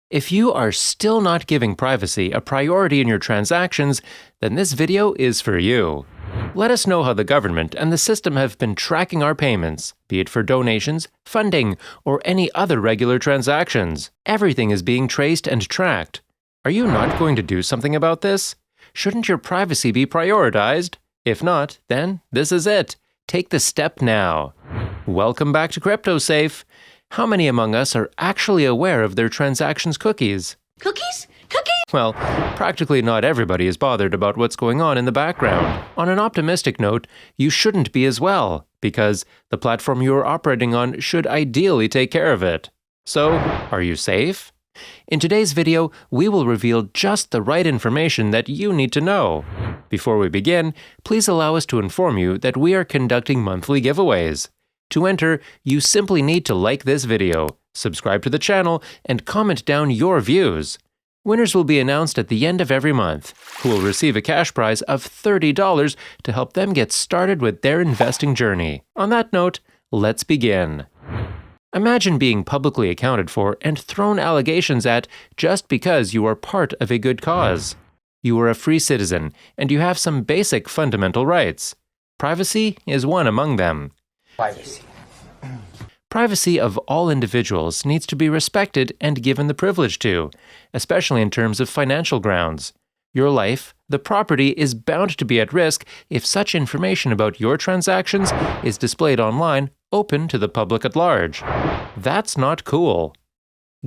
If you are still not giving privacy a priority in your transactions, then this video is for you. Let us know how the government and the system have been tracking our payments, be it for donations, funding, or any other regular transactions. Everything is being traced and tracked. Are you not going to do something about this? Shouldn't your privacy be prioritized? If not, then this is it. Take the step now. Welcome back to CryptoSafe. How many among us are actually aware of their transactions' cookies? Cookies? Cookies? Well, practically not everybody is bothered about what's going on in the background. On an optimistic note, you shouldn't be as well, because the platform you are operating on should ideally take care of it. So, are you safe? In today's video, we will reveal just the right information that you need to know. Before we begin, please allow us to inform you that we are conducting monthly giveaways. To enter, you simply need to like this video, subscribe to the channel, and comment down your views. Winners will be announced at the end of every month, who will receive a cash prize of $30 to help them get started with their investing journey. On that note, let's begin. Imagine being publicly accounted for and thrown allegations at just because you are part of a good cause. You are a free citizen, and you have some basic fundamental rights. Privacy is one among them. Privacy of all individuals needs to be respected and given the privilege to, especially in terms of financial grounds. Your life, the property, is bound to be at risk if such information about your transactions is displayed online, open to the public at large. That's not cool.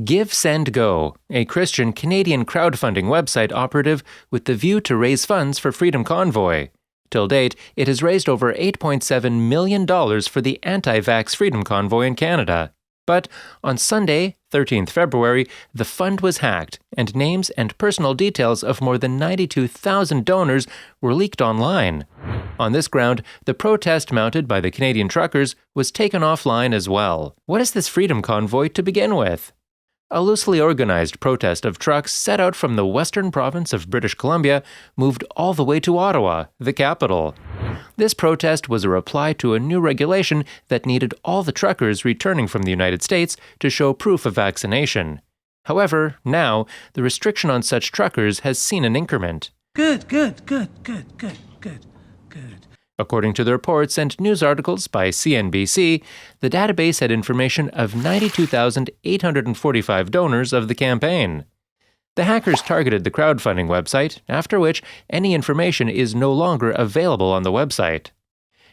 Give, Send, Go, a Christian Canadian crowdfunding website operative with the view to raise funds for Freedom Convoy. Till date, it has raised over $8.7 million for the anti-vax Freedom Convoy in Canada. But on Sunday, 13th February, the fund was hacked, and names and personal details of more than 92,000 donors were leaked online. On this ground, the protest mounted by the Canadian truckers was taken offline as well. What is this Freedom Convoy to begin with? A loosely organized protest of trucks set out from the western province of British Columbia moved all the way to Ottawa, the capital. This protest was a reply to a new regulation that needed all the truckers returning from the United States to show proof of vaccination. However, now, the restriction on such truckers has seen an increment. Good. According to the reports and news articles by CNBC, the database had information of 92,845 donors of the campaign. The hackers targeted the crowdfunding website, after which any information is no longer available on the website.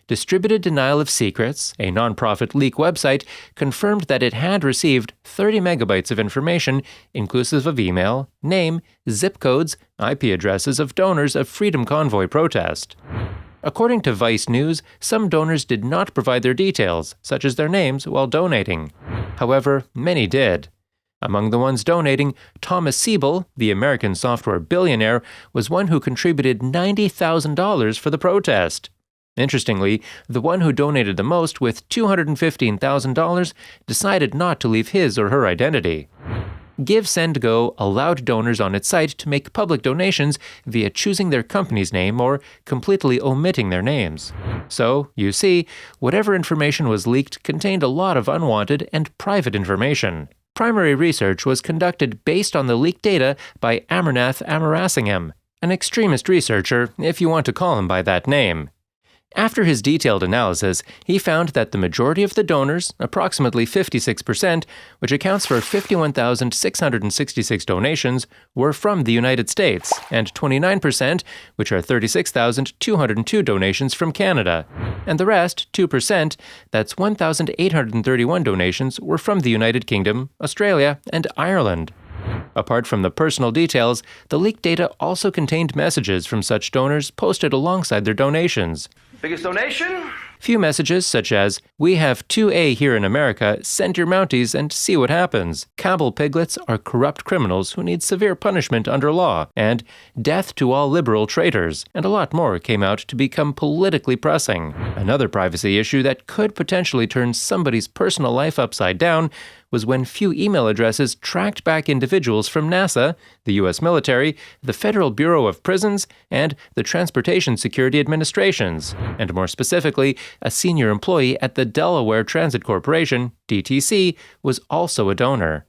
Distributed Denial of Secrets, a nonprofit leak website, confirmed that it had received 30 megabytes of information, inclusive of email, name, zip codes, IP addresses of donors of Freedom Convoy protest. According to Vice News, some donors did not provide their details, such as their names, while donating. However, many did. Among the ones donating, Thomas Siebel, the American software billionaire, was one who contributed $90,000 for the protest. Interestingly, the one who donated the most, with $215,000, decided not to leave his or her identity. Give, Send, Go allowed donors on its site to make public donations via choosing their company's name or completely omitting their names. So, you see, whatever information was leaked contained a lot of unwanted and private information. Primary research was conducted based on the leaked data by Amarnath Amarasingam, an extremist researcher, if you want to call him by that name. After his detailed analysis, he found that the majority of the donors, approximately 56%, which accounts for 51,666 donations, were from the United States, and 29%, which are 36,202 donations from Canada. And the rest, 2%, that's 1,831 donations, were from the United Kingdom, Australia, and Ireland. Apart from the personal details, the leaked data also contained messages from such donors posted alongside their donations. Biggest donation? Few messages such as, "We have 2A here in America, send your Mounties and see what happens. Cabal piglets are corrupt criminals who need severe punishment under law," and "Death to all liberal traitors," and a lot more came out to become politically pressing. Another privacy issue that could potentially turn somebody's personal life upside down was when few email addresses tracked back individuals from NASA, the U.S. military, the Federal Bureau of Prisons, and the Transportation Security Administrations, and more specifically, a senior employee at the Delaware Transit Corporation, DTC, was also a donor.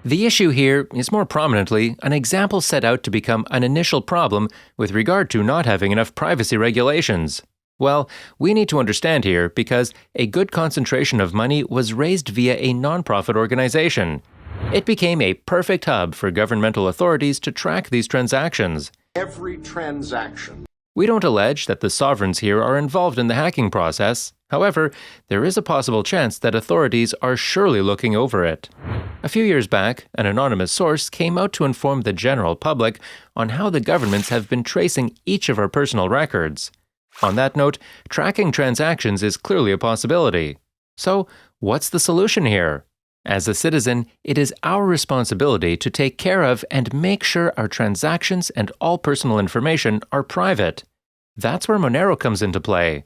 The issue here is more prominently an example set out to become an initial problem with regard to not having enough privacy regulations. Well, we need to understand here because a good concentration of money was raised via a nonprofit organization. It became a perfect hub for governmental authorities to track these transactions. Every transaction. We don't allege that the sovereigns here are involved in the hacking process. However, there is a possible chance that authorities are surely looking over it. A few years back, an anonymous source came out to inform the general public on how the governments have been tracing each of our personal records. On that note, tracking transactions is clearly a possibility. So, what's the solution here? As a citizen, it is our responsibility to take care of and make sure our transactions and all personal information are private. That's where Monero comes into play.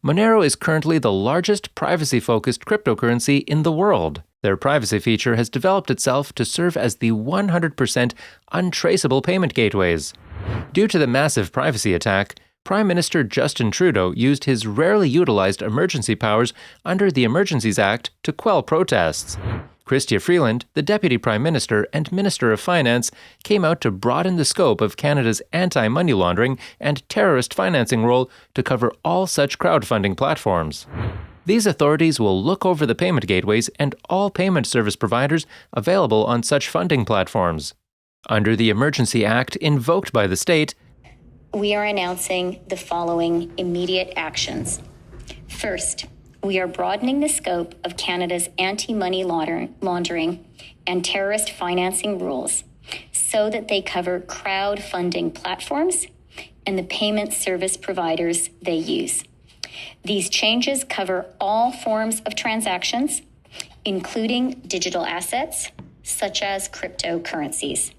Monero is currently the largest privacy-focused cryptocurrency in the world. Their privacy feature has developed itself to serve as the 100% untraceable payment gateways. Due to the massive privacy attack, Prime Minister Justin Trudeau used his rarely utilized emergency powers under the Emergencies Act to quell protests. Chrystia Freeland, the Deputy Prime Minister and Minister of Finance, came out to broaden the scope of Canada's anti-money laundering and terrorist financing role to cover all such crowdfunding platforms. These authorities will look over the payment gateways and all payment service providers available on such funding platforms. Under the Emergency Act invoked by the state, we are announcing the following immediate actions. First, we are broadening the scope of Canada's anti-money laundering and terrorist financing rules so that they cover crowdfunding platforms and the payment service providers they use. These changes cover all forms of transactions, including digital assets, such as cryptocurrencies.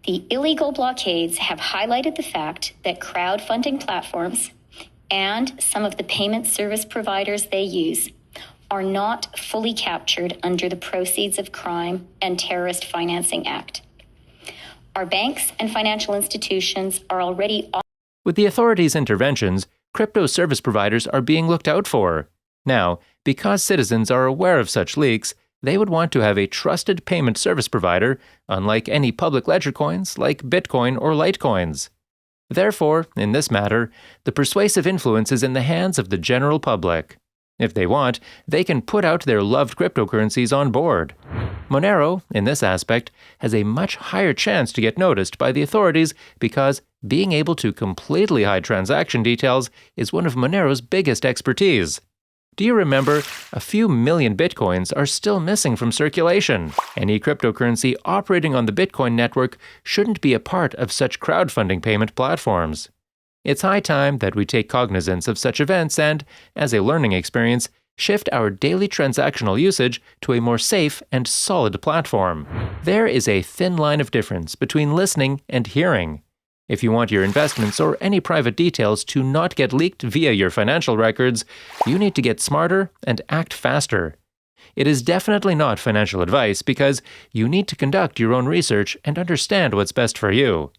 The illegal blockades have highlighted the fact that crowdfunding platforms and some of the payment service providers they use are not fully captured under the Proceeds of Crime and Terrorist Financing Act. Our banks and financial institutions are already... With the authorities' interventions, crypto service providers are being looked out for. Now, because citizens are aware of such leaks, they would want to have a trusted payment service provider, unlike any public ledger coins like Bitcoin or Litecoins. Therefore, in this matter, the persuasive influence is in the hands of the general public. If they want, they can put out their loved cryptocurrencies on board. Monero, in this aspect, has a much higher chance to get noticed by the authorities because being able to completely hide transaction details is one of Monero's biggest expertise. Do you remember, a few million bitcoins are still missing from circulation? Any cryptocurrency operating on the Bitcoin network shouldn't be a part of such crowdfunding payment platforms. It's high time that we take cognizance of such events and, as a learning experience, shift our daily transactional usage to a more safe and solid platform. There is a thin line of difference between listening and hearing. If you want your investments or any private details to not get leaked via your financial records, you need to get smarter and act faster. It is definitely not financial advice because you need to conduct your own research and understand what's best for you.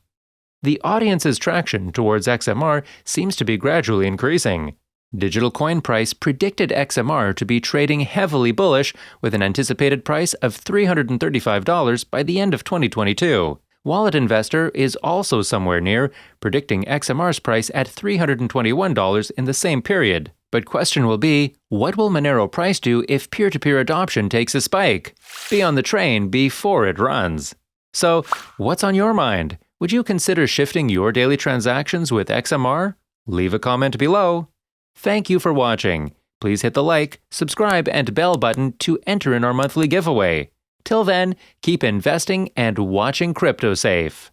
The audience's traction towards XMR seems to be gradually increasing. Digital Coin Price predicted XMR to be trading heavily bullish with an anticipated price of $335 by the end of 2022. Wallet Investor is also somewhere near, predicting XMR's price at $321 in the same period. But question will be, what will Monero price do if peer-to-peer adoption takes a spike? Be on the train before it runs. So, what's on your mind? Would you consider shifting your daily transactions with XMR? Leave a comment below. Thank you for watching. Please hit the like, subscribe, and bell button to enter in our monthly giveaway. Till then, keep investing and watching CryptoSafe.